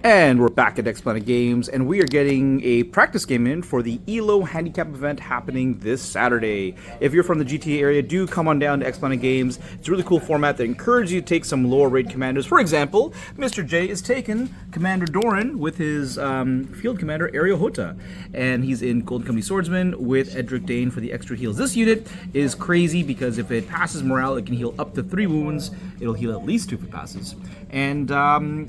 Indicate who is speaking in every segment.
Speaker 1: And we're back at X Planet Games, and we are getting a practice game in for the ELO handicap event happening this Saturday. If you're from the GTA area, do come on down to X Planet Games. It's a really cool format that encourages you to take some lower rate commanders. For example, Mr. J is taking Commander Doran with his field commander Ariel Hota, and he's in Golden Company Swordsman with Edric Dane for the extra heals. This unit is crazy because if it passes morale, it can heal up to 3 wounds. It'll heal at least 2 if it passes, and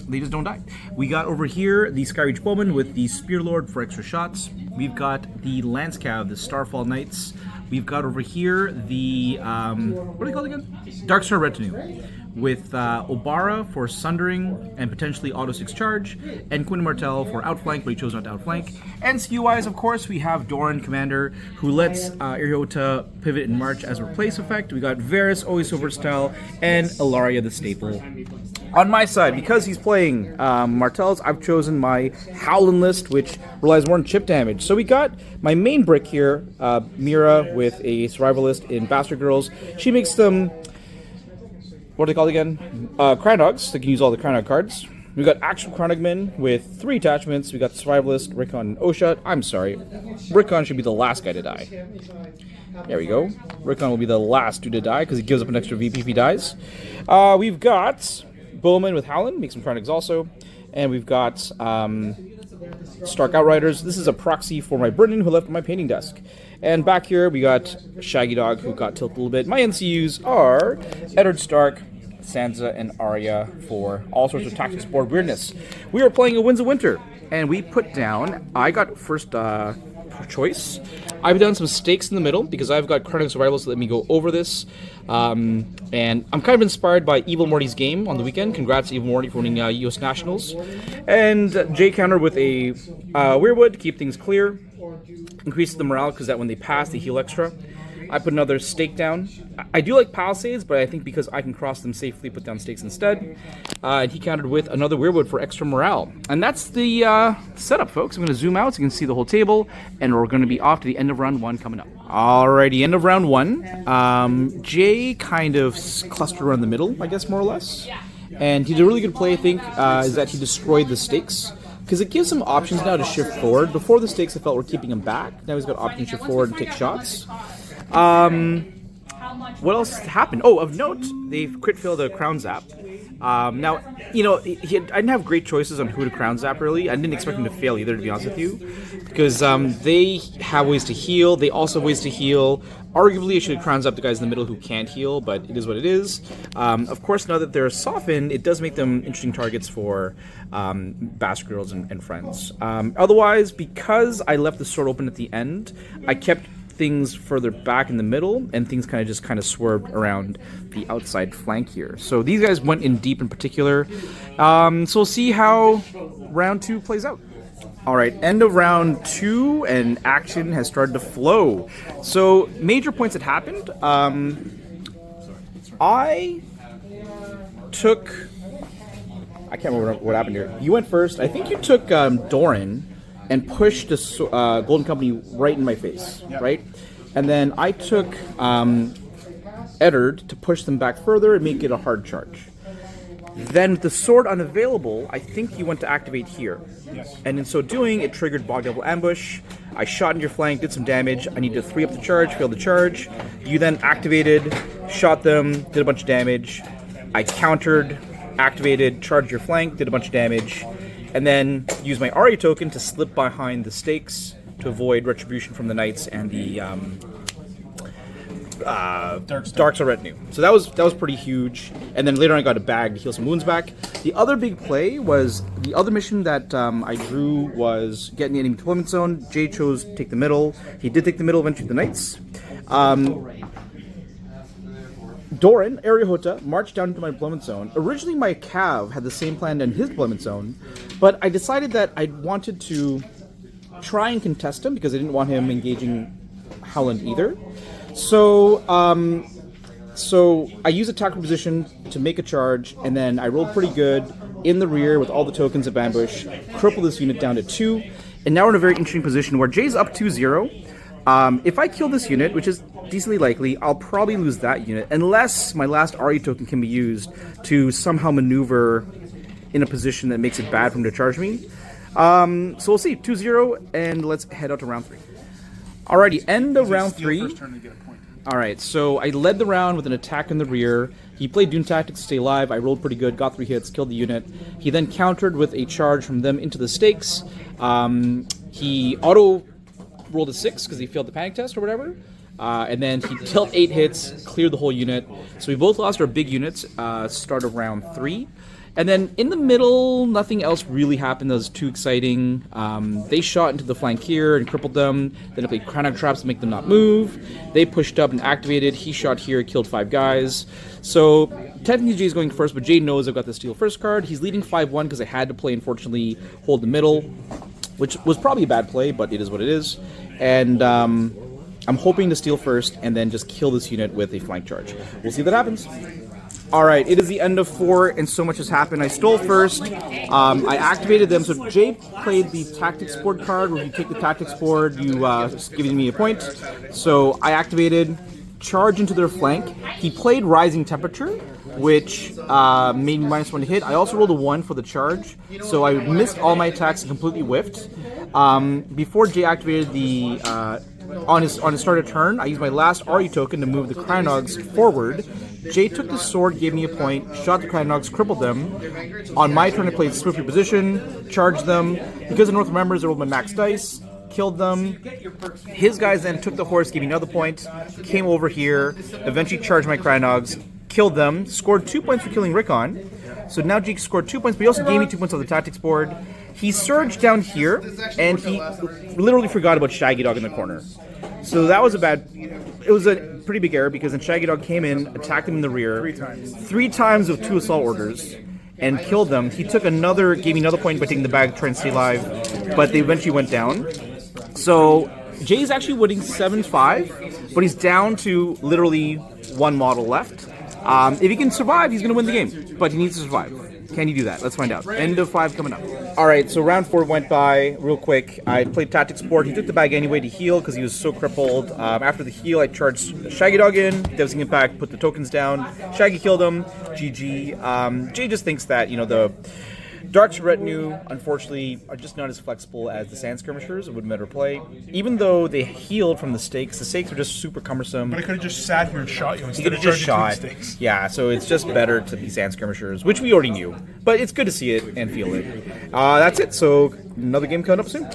Speaker 1: they just don't die. We got over here the Skyreach Bowman with the Spearlord for extra shots. We've got the Lance Cav, the Starfall Knights. We've got over here the, what are they called again? Darkstar Retinue with Obara for Sundering and potentially Auto 6 Charge, and Quinn Martel for Outflank, but he chose not to outflank. And SKU-wise, of course, we have Doran, Commander, who lets Ariota pivot and march as a replace effect. We got Varys, always so versatile, and Ilaria, the staple. On my side, because he's playing Martels, I've chosen my Howlin' list, which relies more on chip damage. So we got my main brick here, Mira, with a survivalist in Bastard Girls. She makes them, what are they called again? Crown Dogs. They can use all the Crown Dog cards. We got Actual Crown Dogmen with 3 attachments. We got the survivalist, Rickon, and Osha. I'm sorry, Rickon should be the last guy to die. There we go. Rickon will be the last dude to die because he gives up an extra VP if he dies. We've got Bowman with Howlin, makes some Chronics also. And we've got Stark Outriders. This is a proxy for my Brendan who left on my painting desk. And back here we got Shaggy Dog who got tilted a little bit. My NCUs are Eddard Stark, Sansa, and Arya for all sorts of tactics board weirdness. We are playing a Winds of Winter, and we put down, I got first choice. I've done some stakes in the middle because I've got Chronic Survival, so let me go over this. And I'm kind of inspired by Evil Morty's game on the weekend. Congrats, Evil Morty, for winning US Nationals. And Jay countered with a Weirwood to keep things clear. Increases the morale because that when they pass, they heal extra. I put another stake down. I do like Palisades, but I think because I can cross them safely, put down stakes instead. And he countered with another Weirwood for extra morale. And that's the setup, folks. I'm going to zoom out so you can see the whole table, and we're going to be off to the end of round 1 coming up. Alrighty, end of round 1. Jay kind of clustered around the middle, I guess, more or less. And he did a really good play, I think, is that he destroyed the stakes. Because it gives him options now to shift forward. Before the stakes, I felt were keeping him back. Now he's got options to shift forward and take shots. What else happened? Oh, of note, they crit failed a Crown Zap. Now, you know, I didn't have great choices on who to Crown Zap, really. I didn't expect him to fail either, to be honest with you. Because they have ways to heal. They also have ways to heal. Arguably, I should have Crown Zapped the guys in the middle who can't heal, but it is what it is. Of course, now that they're softened, it does make them interesting targets for Bastard Girls and friends. Otherwise, because I left the sword open at the end, I kept things further back in the middle, and things kind of swerved around the outside flank here. So these guys went in deep in particular. So we'll see how round 2 plays out. Alright, end of round 2, and action has started to flow. So, major points that happened. I can't remember what happened here. You went first. I think you took Doran and pushed the Golden Company right in my face, right? And then I took Eddard to push them back further and make it a hard charge. Then with the sword unavailable, I think you went to activate here.
Speaker 2: Yes.
Speaker 1: And in so doing, it triggered Bog Devil Ambush. I shot in your flank, did some damage. I needed to 3 up the charge, failed the charge. You then activated, shot them, did a bunch of damage. I countered, activated, charged your flank, did a bunch of damage. And then used my Ari token to slip behind the stakes to avoid retribution from the Knights and the Darkstar Retinue. So that was pretty huge. And then later on I got a bag to heal some wounds back. The other big play was the other mission that I drew was get in the enemy deployment zone. Jay chose to take the middle. He did take the middle eventually, the Knights. Doran, Ariahota, marched down into my deployment zone. Originally my Cav had the same plan in his deployment zone, but I decided that I wanted to try and contest him because I didn't want him engaging Howland either. So I used a tactical position to make a charge, and then I rolled pretty good in the rear with all the tokens of ambush, cripple this unit down to 2, and now we're in a very interesting position where Jay's up 2-0. If I kill this unit, which is decently likely, I'll probably lose that unit, unless my last RE token can be used to somehow maneuver in a position that makes it bad for him to charge me. So we'll see. 2-0, and let's head out to round 3. Alrighty, end of round 3. Alright, so I led the round with an attack in the rear. He played Dune Tactics to stay alive. I rolled pretty good, got 3 hits, killed the unit. He then countered with a charge from them into the stakes. He auto-rolled a 6 because he failed the panic test or whatever. And then he dealt 8 hits, cleared the whole unit. So we both lost our big units, start of round 3. And then in the middle, nothing else really happened that was too exciting. They shot into the flankier and crippled them. Then I played Chronoc traps to make them not move. They pushed up and activated. He shot here, killed 5 guys. So technically Jay's going first, but Jay knows I've got the steal first card. He's leading 5-1 because I had to play, unfortunately, hold the middle, which was probably a bad play, but it is what it is. And I'm hoping to steal first and then just kill this unit with a flank charge. We'll see if that happens. Alright, it is the end of 4, and so much has happened. I stole first. I activated them. So Jay played the tactics board card, where if you take the tactics board, you giving me a point. So I activated charge into their flank. He played rising temperature, which made me -1 to hit. I also rolled a 1 for the charge, so I missed all my attacks and completely whiffed. Before Jay activated the on his start of turn, I used my last RE token to move the Krynogs forward. Jay took the sword, gave me a point, shot the Krynogs, crippled them. On my turn, I played Swift Reposition, charged them. Because the North members, I rolled my max dice, killed them. His guys then took the horse, gave me another point, came over here, eventually charged my Krynogs, killed them, scored 2 points for killing Rickon. So now Jake scored 2 points, but he also gave me 2 points on the tactics board. He surged down here, and he literally forgot about Shaggy Dog in the corner. So that was it was a pretty big error, because then Shaggy Dog came in, attacked him in the rear. 3 times with 2 assault orders, and killed them. He took gave me another point by taking the bag, trying to stay alive, but they eventually went down. So Jay's actually winning 7-5, but he's down to literally 1 model left. If he can survive, he's going to win the game, but he needs to survive. Can he do that? Let's find out. End of 5 coming up. Alright, so round 4 went by real quick. I played tactics board. He took the bag anyway to heal because he was so crippled. After the heal, I charged Shaggy Dog in, devastating impact, put the tokens down. Shaggy killed him. GG. Jay just thinks that, the Dark's Retinue, unfortunately, are just not as flexible as the Sand Skirmishers. It would better play. Even though they healed from the stakes were just super cumbersome.
Speaker 2: But I could have just sat here and shot you instead
Speaker 1: of
Speaker 2: charging
Speaker 1: shot.
Speaker 2: The stakes.
Speaker 1: Yeah, so it's just better to be Sand Skirmishers, which we already knew. But it's good to see it and feel it. That's it. So another game coming up soon.